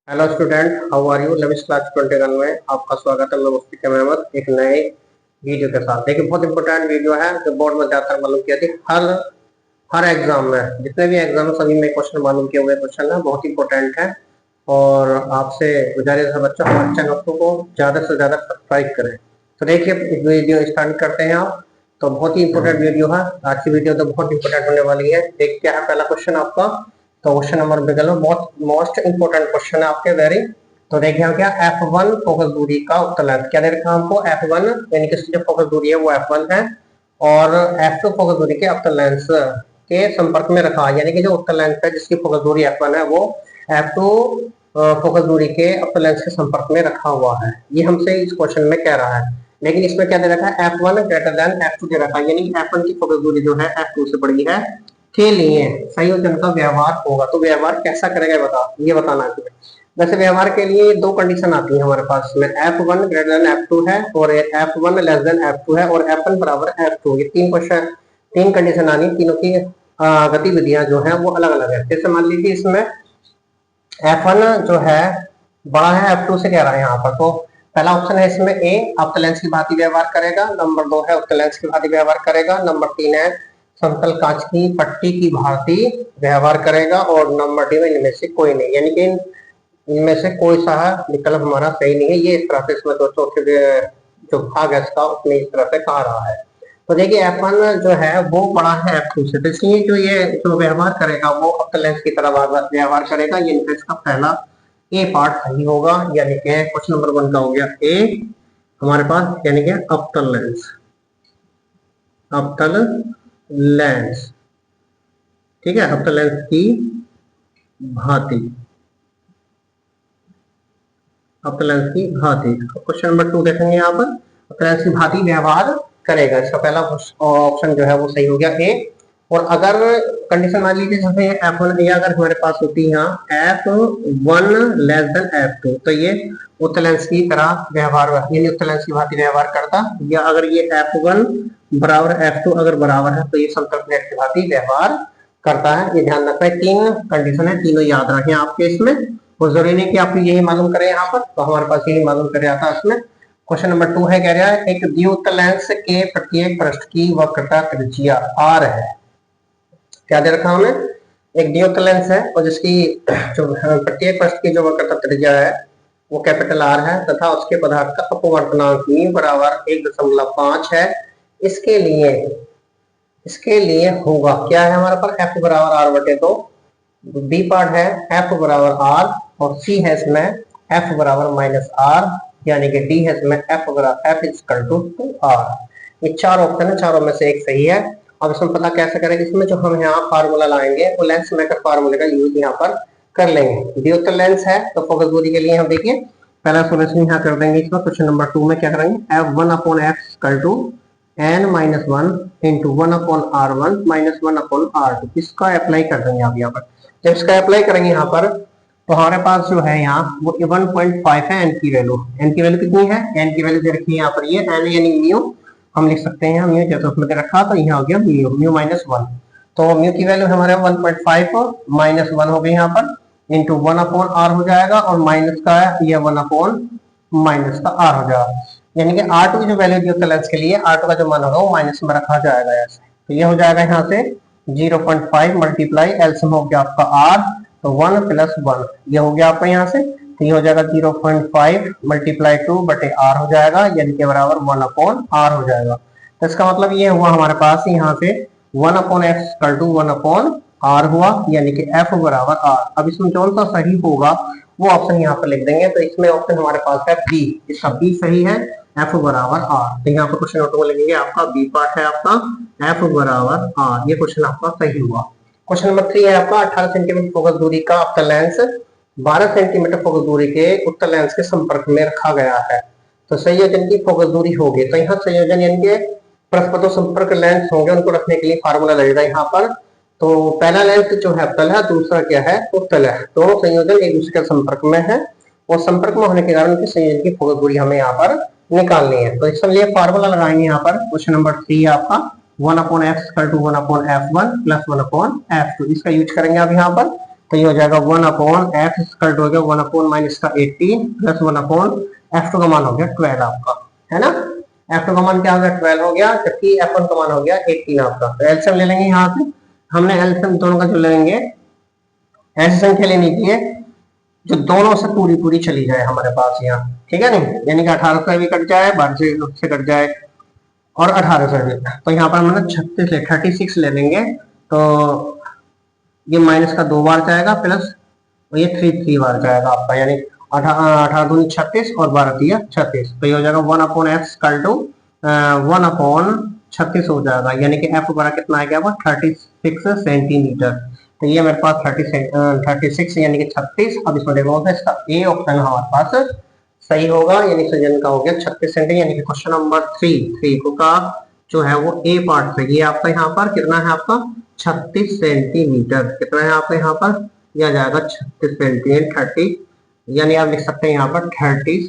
Hello student, how are you. Lewis class 21 में आपका स्वागत है। मैं मुफ्ती अहमद एक नए वीडियो के साथ। देखिए, बहुत इंपॉर्टेंट वीडियो है जो बोर्ड में ज्यादातर मालूम किया थी। हर हर एग्जाम में, जितने भी एग्जाम है सभी में क्वेश्चन मालूम किए हुए क्वेश्चन है, बहुत इंपॉर्टेंट है। और आपसे गुजारिश है बच्चों, हमारे चैनल को ज्यादा से ज्यादा सब्सक्राइब करें। तो देखिए, वीडियो स्टार्ट करते हैं आप। तो बहुत ही इंपॉर्टेंट वीडियो है आज की वीडियो, तो बहुत इंपॉर्टेंट होने वाली है। देख क्या है पहला क्वेश्चन आपका। तो क्वेश्चन नंबर बिगल में बहुत मोस्ट इंपोर्टेंट क्वेश्चन है आपके वेरी। तो देखिए हम क्या F1 फोकस दूरी का उत्तोलन क्या दे रखा है हमको। F1 यानी कि जो फोकस दूरी है वो F1 है, और F2 फोकस दूरी के अवतल लेंस के संपर्क में रखा है। यानी कि जो उत्तल लेंस है जिसकी फोकस दूरी F1 है वो F2 फोकस दूरी के अवतल लेंस के संपर्क में रखा हुआ है। ये हमसे इस क्वेश्चन में कह रहा है। लेकिन इसमें क्या दे रखा है, F1 ग्रेटर देन F2 दे रखा है। यानी F1 की फोकस दूरी जो है F2 से बड़ी है के लिए संयोजन का व्यवहार होगा। तो व्यवहार कैसा करेगा ये बताना है। वैसे व्यवहार के लिए दो कंडीशन आती है हमारे पास में, F1 ग्रेटर देन F2 है और F1 लेस देन F2 है और F1 बराबर F2। ये तीन कंडीशन आनी, तीनों की गतिविधियां जो है वो अलग अलग है। जैसे मान लीजिए इसमें F1 जो है बड़ा है F2 से, कह रहा है यहाँ पर। तो पहला ऑप्शन है इसमें ए, अवतल लेंस की भांति व्यवहार करेगा। नंबर 2 है उत्तल लेंस की भांति व्यवहार करेगा। नंबर 3 है समतल कांच की पट्टी की भांति व्यवहार करेगा। और नंबर डी में इनमें से कोई नहीं, यानी कि इनमें से कोई सा विकल्प हमारा सही नहीं है। ये इस तरह से इसमें दो चौथे जो भाग है इसका उसमें इस तरह से कहा रहा है। तो देखिए F1 जो है वो बड़ा है F2 से, तो इसलिए ये जो व्यवहार करेगा वो अवतल लेंस की तरह व्यवहार करेगा। ये इसका पहला ए पार्ट सही होगा, यानी कि क्वेश्चन नंबर 1 का हो गया ए हमारे पास, यानी कि अवतल लेंस। अवतल लेंस, ठीक है, अवतल लेंस की भांति, अवतल लेंस की भांति। क्वेश्चन नंबर 2 देखेंगे यहाँ पर, अवतल लेंस की भांति व्यवहार करेगा। इसका पहला ऑप्शन जो है वो सही हो गया ए। और अगर कंडीशन मान लीजिए जैसे F1 या अगर हमारे पास होती है यहाँ F1 लेस देन F2, तो ये उत्तल लेंस की तरह व्यवहार, यानी उत्तल लेंस की भांति व्यवहार करता। या अगर ये F1 बराबर F2 अगर बराबर है तो ये समतल प्लेट की भांति व्यवहार करता है। ये ध्यान रखना है, तीन कंडीशन है, तीनों याद रखें आपके इसमें। वो जरूरी नहीं कि आप यही मालूम करें यहाँ पर, तो हमारे पास यही मालूम कर आता है इसमें। क्वेश्चन नंबर 2 है, कह रहा है एक द्विउत्तल लेंस के प्रत्येक पृष्ठ की वक्रता त्रिज्या R है। क्या दे रखा हमें, एक द्विउत्तल लेंस है और जिसकी जो प्रत्येक पृष्ठ की जो वक्रता त्रिज्या है वो कैपिटल R है, तथा उसके पदार्थ का अपवर्तनांक बराबर 1.5 है। इसके लिए होगा क्या है हमारे पास, F बराबर R बटे 2। बी पार्ट है F बराबर R और सी है इसमें F बराबर -R, यानी कि डी है इसमें F बराबर F इक्वल टू 2R। ये चार ऑप्शन है, चारों में से एक सही है। अब इसमें पता कैसे करेंगे, इसमें जो हम यहाँ फार्मूला लाएंगे वो लेंस मेकर फार्मूले का यूज यहाँ पर कर लेंगे। द्विउत्तल लेंस है तो फोकस दूरी के लिए हम देखिए पहला सोल्यूशन यहाँ कर देंगे। इसमें क्वेश्चन नंबर 2 में क्या करेंगे, F1/F equal to n-1 into 1/R1 -1/R2, इसका अप्लाई कर देंगे आप यहाँ पर। जब इसका अप्लाई करेंगे यहाँ पर तो हमारे पास जो है यहाँ वो 1.5 है। एन की वैल्यू कितनी है, एन की वैल्यू दे रखी है यहाँ पर, ये एन यानी म्यू हम लिख सकते हैं। म्यू जैसे उसमें दे रखा तो यहाँ हो गया म्यू -1। तो म्यू की वैल्यू हमारे 1.5 -1 हो गई यहाँ पर, इंटू 1/R हो जाएगा और माइनस का ये 1/- हो जाएगा। यानी कि R2 की जो वैल्यू दी होती है लेंस के लिए, R2 का जो मान होगा वो माइनस में रखा जाएगा ऐसे। तो ये हो जाएगा यहाँ से 0.5 मल्टीप्लाई एलसीएम हो गया आपका R, तो 1 + 1 ये हो गया आपका यहाँ से। तो ये हो जाएगा 0.5 मल्टीप्लाई 2 बटे R हो जाएगा, यानी कि बराबर 1/R हो जाएगा। तो इसका मतलब ये हुआ हमारे पास यहाँ से 1/F इक्वल टू 1/R हुआ, यानी कि F बराबर R। अब इसमें कौन सा सही होगा वो ऑप्शन यहाँ पर लिख देंगे। तो इसमें ऑप्शन हमारे पास है बी, इसका बी सही है, F बराबर R। तो यहाँ पर क्वेश्चन नोट को लिखेंगे, आपका बी पार्ट है आपका F बराबर R। ये क्वेश्चन आपका सही हुआ। क्वेश्चन नंबर 3 है आपका 18 सेंटीमीटर फोकस दूरी का अवतल लेंस 12 सेंटीमीटर फोकस दूरी के उत्तल लेंस के संपर्क में रखा गया है। तो संयोजन की फोकस दूरी होगी। तो यहाँ संयोजन यानी कि परस्पर संपर्क लेंस होंगे, उनको रखने के लिए फार्मूला लगेगा यहाँ पर। तो पहला लेंस जो है अवतल है, दूसरा क्या है उत्तल है। दोनों संयोजन एक दूसरे के संपर्क में है और संपर्क में होने के कारण उनके संयोजन की फोकस दूरी हमें यहाँ पर निकालनी है। तो इसके लिए फार्मूला लगाएंगे यहाँ पर। क्वेश्चन नंबर 3 आपका 1/F equal to 1/F1 + 1/F2, इसका यूज करेंगे आप यहाँ पर। तो ये हो जाएगा 1/f स्क्वायर हो गया 1/- का 18 प्लस 1/f2 का मान हो गया 12 आपका, है ना। f2 का मान क्या हो गया 12 हो गया, जबकि f1 का मान हो गया 18 आपका। तो एलसीएम ले लेंगे यहाँ से, हमने एलसीएम दोनों का जो लेंगे, ऐसी संख्या लेनी चाहिए जो दोनों से पूरी पूरी चली जाए हमारे पास यहाँ, ठीक है नहीं, यानी कि 18 से भी कट जाए, 12 से कट जाए और 18 से भी। तो यहाँ पर हम 36 ले लेंगे, तो ये माइनस का 2 बार जाएगा प्लस ये 3 बार जाएगा आपका, यानी 18 दूनी 36 और 12 दिया 36, तो ये हो जाएगा 1/f स्क्वायर टू 1/36 हो जाएगा, यानी कि f बड़ा कितना आ गया 36 सेंटीमीटर। तो ये मेरे पास 36 यानी कि 36। अब इसमें देखो इसका ए ऑप्शन हमारे पास सही होगा, यानी सजन का हो गया 36 सेंटीमीटर, यानी कि क्वेश्चन नंबर 3 को का जो है वो ए पार्ट है। ये आपका यहाँ पर कितना है आपका 36 सेंटीमीटर, कितना है आपका यहाँ पर यह जाएगा 36 सेंटीमीटर 30, यानी आप लिख सकते हैं यहाँ पर 36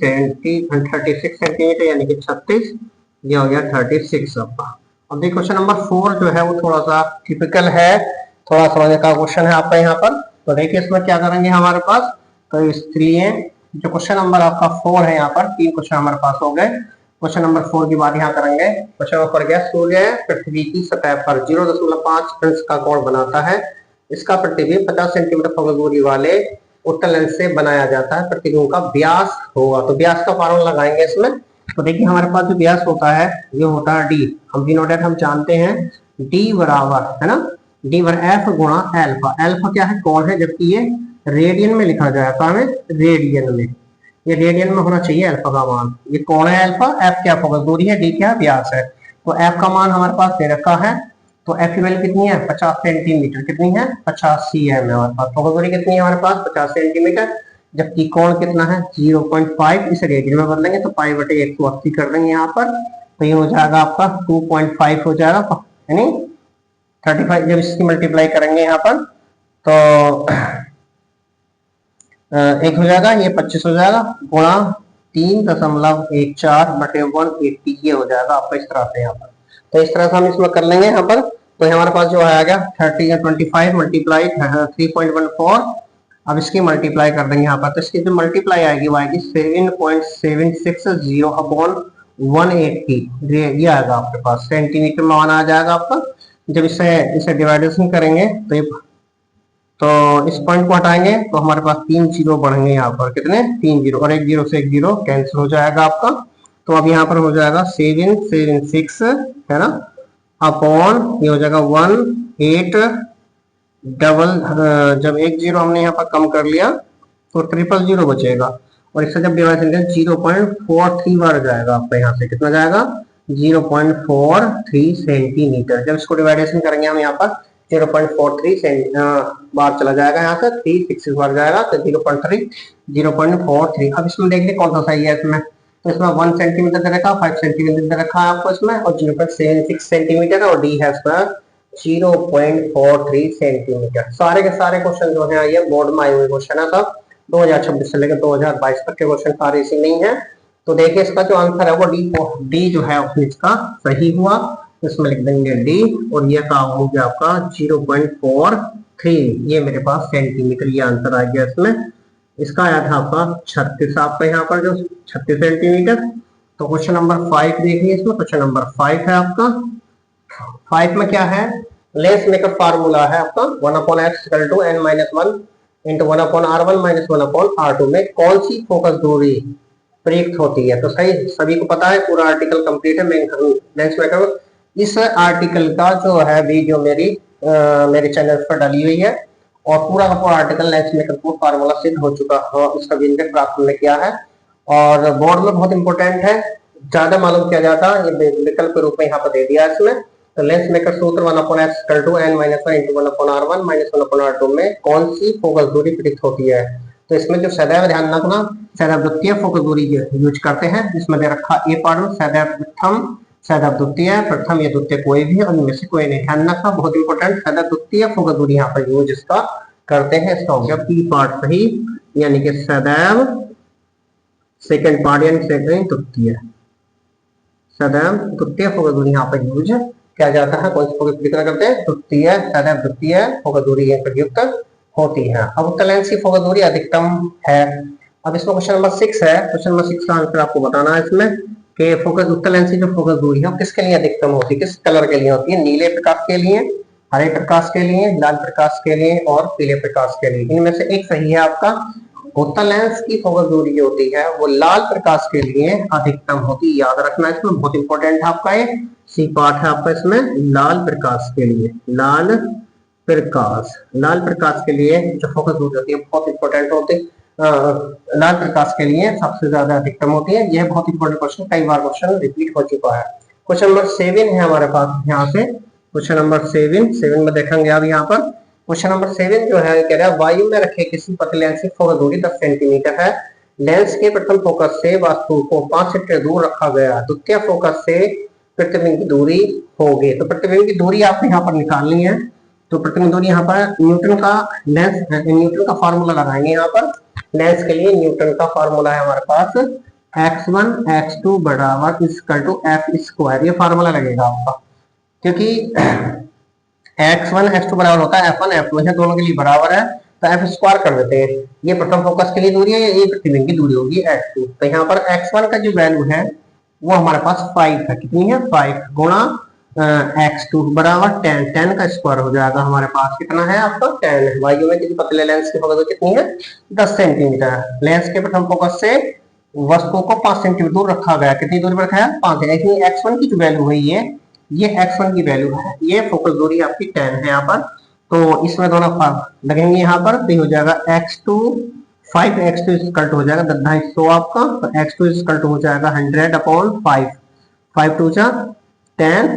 सेंटीमीटर यानी कि 36, ये हो गया 36 आपका। अब देखिए क्वेश्चन नंबर 4 जो है वो थोड़ा सा टिपिकल है, थोड़ा समझने का क्वेश्चन है आपका यहाँ पर। तो देखिए इसमें क्या करेंगे हमारे पास, तो इसलिए जो क्वेश्चन नंबर आपका 4 है यहाँ पर 3 क्वेश्चन हमारे पास हो गए। क्वेश्चन नंबर 4 की बात यहाँ करेंगे। क्वेश्चन नंबर क्या, सूर्य पृथ्वी की सतह पर 0.5 अंश का कोण बनाता है, इसका प्रतिबिंब 50 सेंटीमीटर फोकस दूरी वाले उत्तल लेंस से बनाया जाता है, प्रतिबिंब का व्यास होगा। तो व्यास का फॉर्मूला लगाएंगे इसमें। तो देखिए हमारे पास जो व्यास होता है ये होता है डी, हम भी नोटेड हम जानते हैं डी बराबर है ना, डी बराबर एफ गुणा एल्फा। एल्फा क्या है कोण है, जबकि ये रेडियन में लिखा जाता है, रेडियन में, ये रेडियन में होना चाहिए अल्फा का मान। ये कौन है अल्फा, एफ क्या फोकस दूरी है, डी क्या व्यास है। तो एफ का मान हमारे पास दे रखा है, तो एफ की वैल्यू कितनी है 50 सेंटीमीटर, कितनी है 50 cm है हमारे पास। फोकस दूरी कितनी है हमारे पास 50 सेंटीमीटर, जबकि कोण कितना है 0.5, इसे रेडियन में बदलेंगे तो पाई बटे 180 कर देंगे यहाँ पर, तो ये हो जाएगा आपका 2.5 हो जाएगा, यानी 35 जब इसकी मल्टीप्लाई करेंगे यहाँ पर तो एक हो जाएगा, ये 25 हो जाएगा गुणा 3.14 बटे 180, ये हो जाएगा आपका इस तरह से यहाँ पर। तो इस तरह से हम इसमें कर लेंगे यहाँ पर। तो हमारे पास जो आ गया 25 मल्टीप्लाई 3.14, अब इसकी मल्टीप्लाई कर देंगे यहाँ पर, तो इसकी जो मल्टीप्लाई आएगी वो आएगी 7.760 अपॉन 180, ये आएगा आपके पास सेंटीमीटर में मान आ जाएगा आपका। जब इसे डिवाइडेशन करेंगे तो इस पॉइंट को हटाएंगे तो हमारे पास 3 जीरो बढ़ेंगे यहाँ पर, कितने 3 जीरो, और 1 जीरो से 1 जीरो कैंसिल हो जाएगा आपका। तो अब यहाँ पर हो जाएगा 776 है ना, अपॉन ये हो जाएगा 18 डबल, जब 1 जीरो हमने यहाँ पर कम कर लिया तो 000 बचेगा, और इससे जब डिवाइड करेंगे 0.43 बार जाएगा आपका, यहाँ से कितना जाएगा 0.43 सेंटीमीटर। जब इसको डिवाइडेशन करेंगे हम यहाँ पर 0.43 बार चला जाएगा, यहाँ से 3 बार जाएगा तो 0.43। अब इसमें देख लिया कौन सा सही है इसमें, तो इसमें 1 सेंटीमीटर दे रखा, 5 सेंटीमीटर दे रखा है आपको इसमें, और 0.76 सेंटीमीटर और डी है इसमें 0.43 सेंटीमीटर। सारे के सारे क्वेश्चन जो है ये बोर्ड में आए हुए क्वेश्चन है, सब 2026 से लेकर 2022 तक के क्वेश्चन सारे इसी नहीं है। तो देखिए इसका जो आंसर है वो डी जो है इसका सही हुआ, इसमें लिख देंगे डी, और ये का हो गया आपका 0.43, ये मेरे पास सेंटीमीटर, ये आंसर आ गया इसमें। इसका आया था आपका 36, आपका यहाँ पर जो 36 सेंटीमीटर। तो क्वेश्चन नंबर 5 देखिए, इसमें क्वेश्चन नंबर 5 है आपका। 5 में क्या है, लेंस मेकर फार्मूला है आपका 1/x = n-1 into 1/r1 - 1/r2 में कौन सी फोकस दूरी प्रयुक्त होती है। तो सही सभी को पता है, पूरा आर्टिकल कंप्लीट है लेंस मेकर। इस आर्टिकल का जो है वीडियो मेरे चैनल पर डाली हुई है, और पूरा का पूरा आर्टिकल लेंस मेकर को फार्मूला सिद्ध हो चुका है, इसका वीडियो प्राप्त हमने किया है, और बोर्ड में बहुत इंपॉर्टेंट है, ज्यादा मालूम किया जाता है, ये विकल्प के रूप में यहाँ पर दे दिया इसमें। तो लेंस मेकर सूत्र 1/x = n-1 into 1/r1 - 1/r2 में कौन सी फोकस दूरी प्रयुक्त होती है। तो इसमें जो सदैव ध्यान रखना, सदैव द्वितीय फोकस दूरी यूज करते हैं, जिसमें दे रखा ए पार्ट में सदैव प्रथम, सदैव द्वितीय, प्रथम या द्वितीय कोई भी, और इनमें से कोई नहीं, ध्यान रखना बहुत इंपॉर्टेंट, सदैव द्वितीय फोकस दूरी यहाँ पर यूज इसका करते हैं। इसका हो गया पी पार्ट सही, यानी कि सदैव सेकंड पार्ट यानी सेकंड द्वितीय, सदैव द्वितीय फोकस दूरी यहाँ पर यूज किया जाता है। कौन सी फोकस दूरी करते हैं, द्वितीय, सदैव द्वितीय फोकस दूरी प्रयुक्त होती है। अब उत्तल लेंस की फोकस दूरी अधिकतम है। अब इसमें क्वेश्चन नंबर 6 है। क्वेश्चन नंबर 6 का आंसर आपको बताना है इसमें कि फोकस उत्तल लेंस की जो फोकस दूरी है वो किसके लिए अधिकतम होती है, किस कलर के लिए होती है? नीले प्रकाश के लिए, हरे प्रकाश के लिए, लाल प्रकाश के लिए और पीले प्रकाश के लिए। इनमें से एक सही है आपका। उत्तल लेंस की फोकस दूरी जो होती है वो लाल प्रकाश के लिए अधिकतम होती है। याद रखना इसमें, बहुत इंपॉर्टेंट है आपका ये सी पार्ट है आपका इसमें। लाल प्रकाश के लिए, लाल प्रकाश के लिए जो फोकस दूरी होती है बहुत इंपॉर्टेंट होती है। लाल प्रकाश के लिए सबसे ज्यादा अधिकतम होती है। यह बहुत इंपॉर्टेंट क्वेश्चन, कई बार क्वेश्चन रिपीट हो चुका है। क्वेश्चन नंबर 7 है हमारे पास यहाँ से। क्वेश्चन नंबर 7 में देखेंगे अब यहाँ पर क्वेश्चन नंबर 7 जो है कह रहा है वायु में रखे किसी पतले लेंस की फोकस दूरी 10 सेंटीमीटर है। लेंस के प्रथम फोकस से वस्तु को 5 सेंटीमीटर दूर रखा गया। द्वितीय फोकस से प्रतिबिंब की दूरी होगी। तो प्रतिबिंब की दूरी आपको यहाँ पर निकालनी है। तो प्रतिबिंब दूरी यहाँ पर न्यूटन का फॉर्मूला लगाएंगे। यहाँ पर लेंस के लिए न्यूटन का फॉर्मूला है हमारे पास x1 x2 बराबर इक्वल टू एफ स्क्वायर। ये फार्मूला लगेगा आपका, क्योंकि x1 x2 बराबर होता है f1 f2 है, दोनों के लिए बराबर है तो एफ स्क्वायर कर देते हैं। ये प्रथम फोकस के लिए दूरी है, ये प्रतिबिंब की दूरी होगी x2। तो यहाँ पर x1 का जो वैल्यू है वो हमारे पास 5 है। कितनी है? 5 गुणा x2 बराबर 10, 10 का स्क्वायर हो जाएगा हमारे पास। कितना है आपका? 10 है। वायु में किसी पतले लेंस की फोकस कितनी है? 10 सेंटीमीटर। लेंस के प्रथम फोकस से वस्तु को 5 सेंटीमीटर दूर रखा गया। कितनी दूरी पर रखा है? 5 है। इसलिए x1 की जो वैल्यू है ये x1 की वैल्यू है। ये फोकस दूरी आपकी 10 है यहाँ पर। तो इसमें दोनों लगेंगे यहाँ पर, तो हो जाएगा x2 5x2 इक्वल टू हो जाएगा 250 आपका। तो x2 इक्वल टू हो जाएगा 100/5, 5 2 जा 10,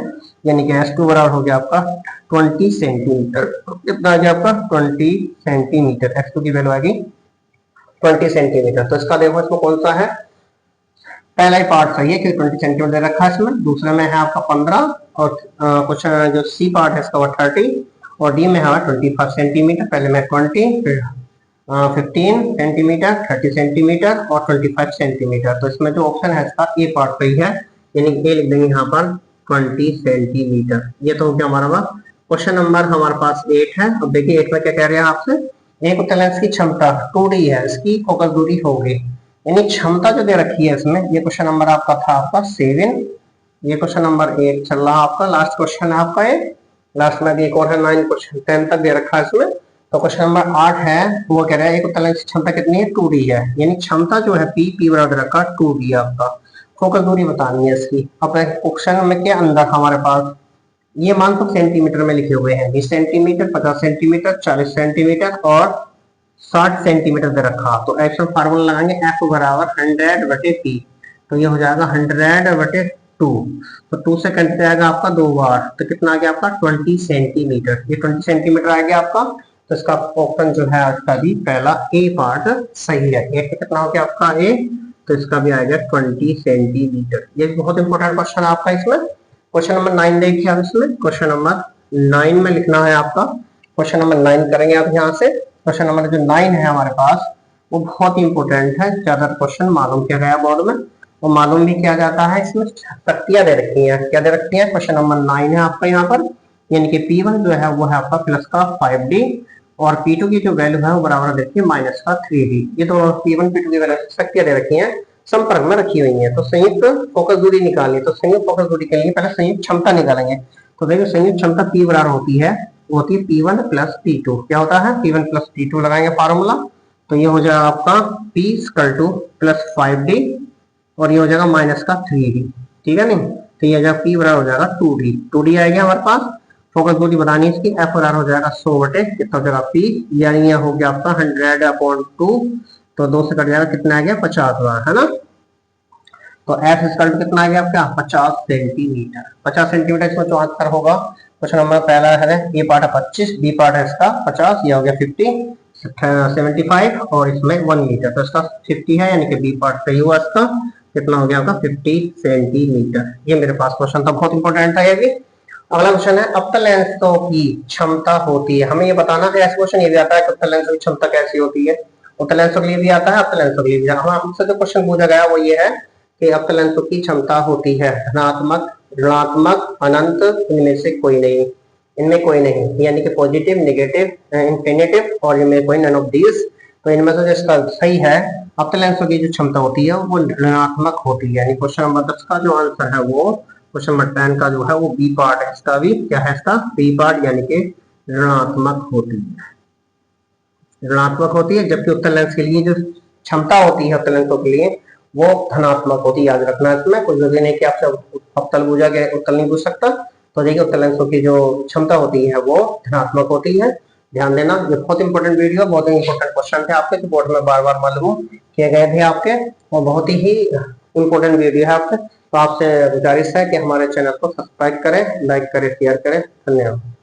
यानी कि x2 बराबर हो गया आपका 20 सेंटीमीटर। कितना आ गया आपका? 20 सेंटीमीटर। x2 की वैल्यू आएगी 20 सेंटीमीटर। तो इसका देखो इसमें कौन सा है? पहला ही पार्ट सही है क्योंकि 20 सेंटीमीटर दे रखा है इसमें। दूसरे में है आपका 15 और कुछ जो सी पार्ट है इसका वो 30 और डी में है 25 सेंटीमीटर। पहले में 20, फिर 15 सेंटीमीटर, 30 सेंटीमीटर और 25 सेंटीमीटर। तो इसमें जो ऑप्शन है इसका ए पार्ट सही है, यानी ए लिख देंगे यहाँ पर 20 सेंटीमीटर। ये तो हो गया हमारा क्वेश्चन नंबर हमारे पास 8 है। अब देखिए 8 में क्या कह रहे हैं आपसे? एक उत्तल लेंस की क्षमता 2D है, इसकी फोकस दूरी होगी, यानी क्षमता जो दे रखी है इसमें। ये क्वेश्चन नंबर आपका था आपका 7, ये क्वेश्चन नंबर 8 चल रहा आपका। लास्ट क्वेश्चन है आपका ये। लास्ट में भी एक और है 9 क्वेश्चन 10 तक दे रखा है इसमें। तो क्वेश्चन नंबर 8 है, वो कह रहा है एक उत्तल लेंस की क्षमता कितनी है? 2D है, यानी क्षमता जो है P बराबर रखा 2D आपका। फोकस दूरी बतानी है इसकी। अब क्वेश्चन में के अंदर हमारे पास ये मान तो सेंटीमीटर में लिखे हुए हैं, 20 सेंटीमीटर, 50 सेंटीमीटर, 40 सेंटीमीटर और 60 सेंटीमीटर दे रखा। तो एक्शन फार्मूला लगाएंगे F बराबर 100/P। तो ये हो जाएगा 100/2। तो 2 से कट जाएगा आपका 2 बार, तो कितना आ गया आपका? 20 सेंटीमीटर। ये 20 सेंटीमीटर आ गया आपका। तो इसका ऑप्शन जो है आज का भी पहला ए पार्ट सही है। ये कितना हो गया आपका? ए। तो इसका भी आएगा 20 सेंटीमीटर। ये बहुत इंपॉर्टेंट क्वेश्चन है आपका इसमें। क्वेश्चन नंबर 9 देखिए आप इसमें। क्वेश्चन नंबर 9 में लिखना है आपका। क्वेश्चन नंबर 9 करेंगे आप यहाँ से। क्वेश्चन नंबर जो 9 है हमारे पास वो बहुत ही इंपॉर्टेंट है। ज्यादा क्वेश्चन मालूम किया गया बोर्ड में, और मालूम भी किया जाता है। इसमें शक्तियां दे रखी हैं। क्या दे रखी है? क्वेश्चन नंबर 9 है आपका यहाँ पर, यानी कि P1 जो है वो है आपका प्लस का 5D और P2 की जो वैल्यू है वो बराबर देखिए माइनस का 3D। ये तो P1 P2 की वैल्यू शक्तियां दे रखी है, संपर्क में रखी हुई है। तो संयुक्त फोकस दूरी निकालिए। तो संयुक्त फोकस दूरी के लिए पहले संयुक्त क्षमता निकालेंगे। तो देखिए संयुक्त क्षमता P बराबर होती है P1 प्लस P2। क्या होता है? P1 प्लस P2 लगाएंगे फार्मूला। तो ये हो जाएगा आपका P equal two plus 5D और ये हो जाएगा माइनस का 3D। ठीक है नहीं? तो ये हो जाएगा P बराबर हो जाएगा 2D। 2D आएगा हमारे पास। फोकस दूरी बतानी इसकी। F बराबर हो जाएगा 100/, कितना हो जाएगा P, यानी ये हो गया आपका 100/2। तो 2 से कट जाएगा, कितना आ गया? 50 बार, है ना? तो F इक्वल टू कितना आ गया आपका? 50 सेंटीमीटर। 50 सेंटीमीटर इसमें जो आंसर होगा क्वेश्चन नंबर पहला है, ये पार्ट है 25, बी पार्ट है इसका 50, ये हो गया 50, 75 और इसमें 1 मीटर। तो इसका 50 है, यानी कि बी पार्ट सही हुआ इसका। कितना हो गया आपका? 50 सेंटीमीटर। ये मेरे पास क्वेश्चन था, बहुत इंपॉर्टेंट था ये भी। अगला क्वेश्चन है अवतल लेंसों की क्षमता होती है। हमें ये बताना है, ऐसा क्वेश्चन ये भी आता है कि अवतल लेंसों की क्षमता कैसी होती है। अवतल लेंसों के लिए भी आता है, अवतल लेंसों के लिए भी। हमसे जो क्वेश्चन पूछा गया वो ये है कि अवतल लेंसों की क्षमता होती है धनात्मक, ऋणात्मक, अनंत, इनमें से कोई नहीं। इनमें कोई नहीं, यानी कि पॉजिटिव, नेगेटिव, इंफिनिटिव और इनमें कोई नन ऑफ दीज। तो इनमें से जिसका सही है अवतल लेंसों की जो क्षमता होती है वो ऋणात्मक होती है, यानी क्वेश्चन नंबर 10 का जो आंसर है वो क्वेश्चन नंबर 10 का जो है वो बी पार्ट है, इसका भी क्या है, इसका बी पार्ट, यानी कि ऋणात्मक होती है, ऋणात्मक होती है। जबकि उत्तल लेंस के लिए जो क्षमता होती है उत्तल लेंसों के लिए वो धनात्मक होती है। याद रखना इसमें कोई जरूरी नहीं कि आपसे अवतल भुजा के उत्तल नहीं पूछ सकता। तो देखिए उत्तल लेंसों की जो क्षमता होती है वो धनात्मक होती है। ध्यान देना, ये बहुत इंपॉर्टेंट वीडियो, बहुत ही इंपॉर्टेंट क्वेश्चन थे आपके जो बोर्ड में बार बार मालूम किए गए थे आपके, और बहुत ही इंपॉर्टेंट वीडियो है आपके। तो आपसे गुजारिश है कि हमारे चैनल को सब्सक्राइब करें, लाइक करें, शेयर करें। धन्यवाद।